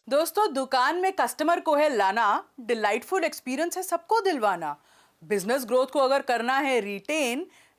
दोस्तों, दुकान में कस्टमर को है लाना, डिलाइटफुल एक्सपीरियंस है सबको दिलवाना। बिजनेस ग्रोथ को अगर करना है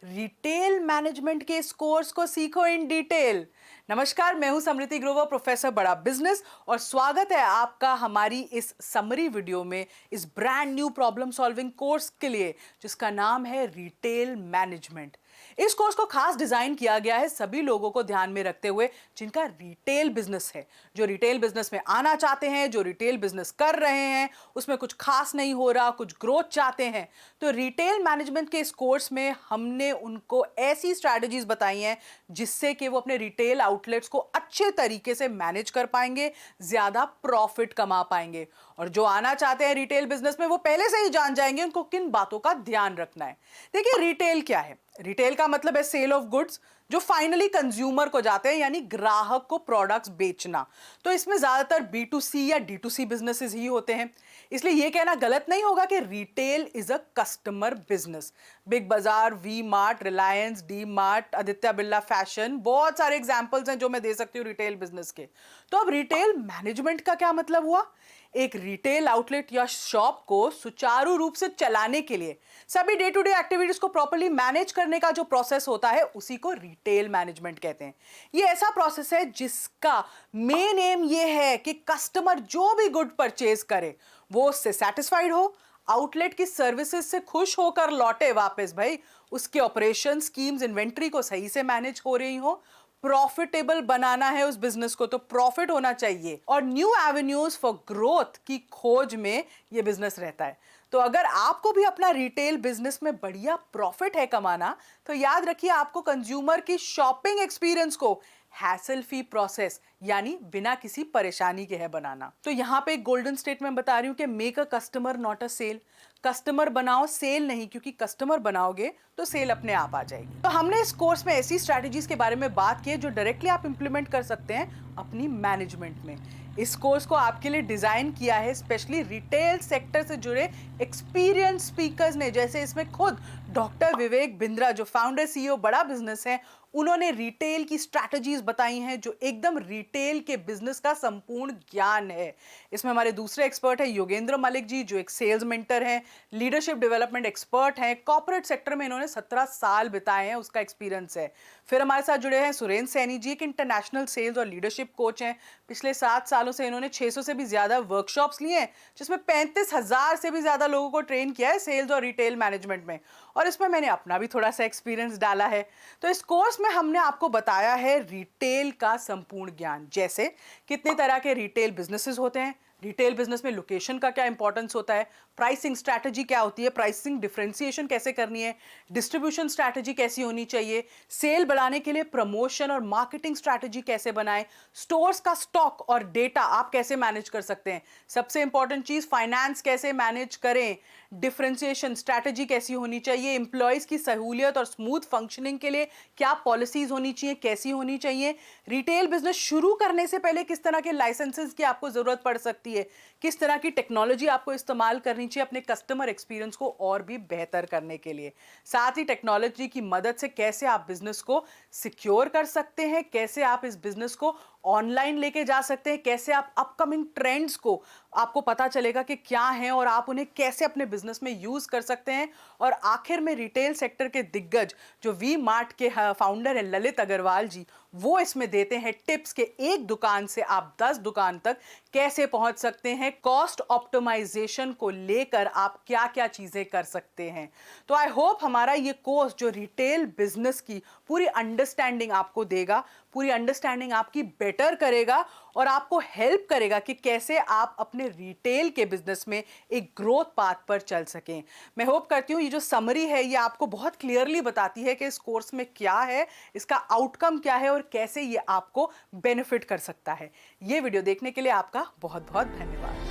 रिटेल मैनेजमेंट के इस कोर्स को सीखो इन डिटेल। नमस्कार, मैं हूं समृति ग्रोवर, प्रोफेसर बड़ा बिजनेस, और स्वागत है आपका हमारी इस समरी वीडियो में, इस brand new problem solving course के लिए जिसका नाम है रिटेल मैनेजमेंट। इस कोर्स को खास डिजाइन किया गया है सभी लोगों को ध्यान में रखते हुए जिनका रिटेल बिजनेस है, जो रिटेल बिजनेस में आना चाहते हैं, जो रिटेल बिजनेस कर रहे हैं, उसमें कुछ खास नहीं हो रहा, कुछ ग्रोथ चाहते हैं। तो रिटेल मैनेजमेंट के इस कोर्स में हमने उनको ऐसी स्ट्रैटेजीज बताई हैं जिससे कि वो अपने रिटेल आउटलेट्स को अच्छे तरीके से मैनेज कर पाएंगे, ज्यादा प्रॉफिट कमा पाएंगे। और जो आना चाहते हैं रिटेल बिजनेस में वो पहले से ही जान जाएंगे उनको किन बातों का ध्यान रखना है। देखिए, रिटेल क्या है? रिटेल का मतलब है सेल ऑफ गुड्स, जो फाइनली कंज्यूमर को जाते हैं, यानी ग्राहक को प्रोडक्ट्स बेचना। तो इसमें ज्यादातर B2C या D2C बिजनेसेस ही होते हैं। इसलिए यह कहना गलत नहीं होगा कि retail is a customer business. Big Bazaar, V Mart, Reliance, D Mart, Aditya Birla fashion, बहुत सारे एग्जांपल्स हैं जो मैं दे सकती हूँ रिटेल बिजनेस के। तो अब रिटेल मैनेजमेंट का क्या मतलब हुआ? एक रिटेल आउटलेट या शॉप को सुचारू रूप से चलाने के लिए सभी डे टू डे एक्टिविटीज को प्रॉपर्ली मैनेज करने का जो प्रोसेस होता है उसी को रिटेल मैनेजमेंट कहते हैं। ये ऐसा प्रोसेस है जिसका मेन एम ये है कि कस्टमर जो भी गुड परचेज करे वो उससे सेटिस्फाइड हो, आउटलेट की सर्विसेज से खुश होकर लौटे वापस, भाई उसके ऑपरेशन स्कीम्स, इन्वेंट्री को सही से मैनेज हो रही हो, प्रॉफिटेबल बनाना है उस बिजनेस को तो प्रॉफिट होना चाहिए, और न्यू एवेन्यूज फॉर ग्रोथ की खोज में ये बिजनेस रहता है। तो अगर आपको भी अपना रिटेल बिजनेस में बढ़िया प्रॉफिट है कमाना, तो याद रखिए आपको कंज्यूमर की शॉपिंग एक्सपीरियंस को हैसल फ्री प्रोसेस, यानी बिना किसी परेशानी के है बनाना। तो यहां पे एक गोल्डन स्टेटमेंट बता रही हूं कि make a customer not a sale. Customer बनाओ, सेल नहीं, क्योंकि कस्टमर बनाओगे तो सेल अपने आप आ जाएगी। तो हमने इस कोर्स में ऐसी स्ट्रैटेजीज के बारे में बात की है जो डायरेक्टली आप इंप्लीमेंट कर सकते हैं अपनी मैनेजमेंट में। इस कोर्स को आपके लिए डिजाइन किया है स्पेशली रिटेल सेक्टर से जुड़े एक्सपीरियंस स्पीकर्स ने, जैसे इसमें खुद डॉक्टर विवेक बिंद्रा, जो फाउंडर CEO बड़ा बिजनेस है, उन्होंने रिटेल की स्ट्रैटेजीज बताई हैं जो एकदम रिटेल के बिजनेस का संपूर्ण ज्ञान है। इसमें हमारे दूसरे एक्सपर्ट है योगेंद्र मलिक जी, जो एक सेल्स मेंटर हैं, लीडरशिप डेवलपमेंट एक्सपर्ट हैं, कॉर्पोरेट सेक्टर में इन्होंने 17 साल बिताए हैं, उसका एक्सपीरियंस है। फिर हमारे साथ जुड़े हैं सुरेंद्र सैनी जी, एक इंटरनेशनल सेल्स और लीडरशिप कोच हैं। पिछले 7 सालों से इन्होंने 600 से भी ज्यादा वर्कशॉप्स लिए हैं, जिसमें 35,000 से भी ज्यादा लोगों को ट्रेन किया है सेल्स और रिटेल मैनेजमेंट में, और इसमें मैंने अपना भी थोड़ा सा एक्सपीरियंस डाला है। तो इस कोर्स में हमने आपको बताया है रिटेल का संपूर्ण ज्ञान, जैसे कितने तरह के रिटेल बिजनेसेस होते हैं, रिटेल बिजनेस में लोकेशन का क्या इंपॉर्टेंस होता है, प्राइसिंग स्ट्रैटेजी क्या होती है, प्राइसिंग डिफरेंशिएशन कैसे करनी है, डिस्ट्रीब्यूशन स्ट्रैटेजी कैसी होनी चाहिए, सेल बढ़ाने के लिए प्रमोशन और मार्केटिंग स्ट्रैटेजी कैसे बनाएं, स्टोर्स का स्टॉक और डेटा आप कैसे मैनेज कर सकते हैं, सबसे इंपॉर्टेंट चीज फाइनेंस कैसे मैनेज करें, डिफरेंशिएशन स्ट्रैटेजी कैसी होनी चाहिए, एम्प्लॉयज की सहूलियत और स्मूथ फंक्शनिंग के लिए क्या पॉलिसीज होनी चाहिए, कैसी होनी चाहिए, रिटेल बिजनेस शुरू करने से पहले किस तरह के लाइसेंसेस की आपको जरूरत पड़ सकती है, किस तरह की टेक्नोलॉजी आपको इस्तेमाल करनी चाहिए अपने कस्टमर एक्सपीरियंस को और भी बेहतर करने के लिए, साथ ही टेक्नोलॉजी की मदद से कैसे आप बिजनेस को सिक्योर कर सकते हैं, कैसे आप इस बिजनेस को ऑनलाइन लेके जा सकते हैं, कैसे आप अपकमिंग ट्रेंड्स को आपको पता चलेगा कि क्या है और आप उन्हें कैसे अपने बिजनेस में यूज कर सकते हैं। और आखिर में रिटेल सेक्टर के दिग्गज जो वी मार्ट के फाउंडर है ललित अग्रवाल जी, वो इसमें देते हैं टिप्स के एक दुकान से आप 10 दुकान तक कैसे पहुंच सकते हैं, कॉस्ट ऑप्टिमाइजेशन को लेकर आप क्या क्या चीजें कर सकते हैं। तो आई होप हमारा ये कोर्स जो रिटेल बिजनेस की पूरी अंडरस्टैंडिंग आपको देगा, पूरी अंडरस्टैंडिंग आपकी बेटर करेगा और आपको हेल्प करेगा कि कैसे आप अपने रिटेल के बिजनेस में एक ग्रोथ पाथ पर चल सकें। मैं होप करती हूँ ये जो समरी है ये आपको बहुत क्लियरली बताती है कि इस कोर्स में क्या है, इसका आउटकम क्या है और कैसे ये आपको बेनिफिट कर सकता है। ये वीडियो देखने के लिए आपका बहुत बहुत धन्यवाद।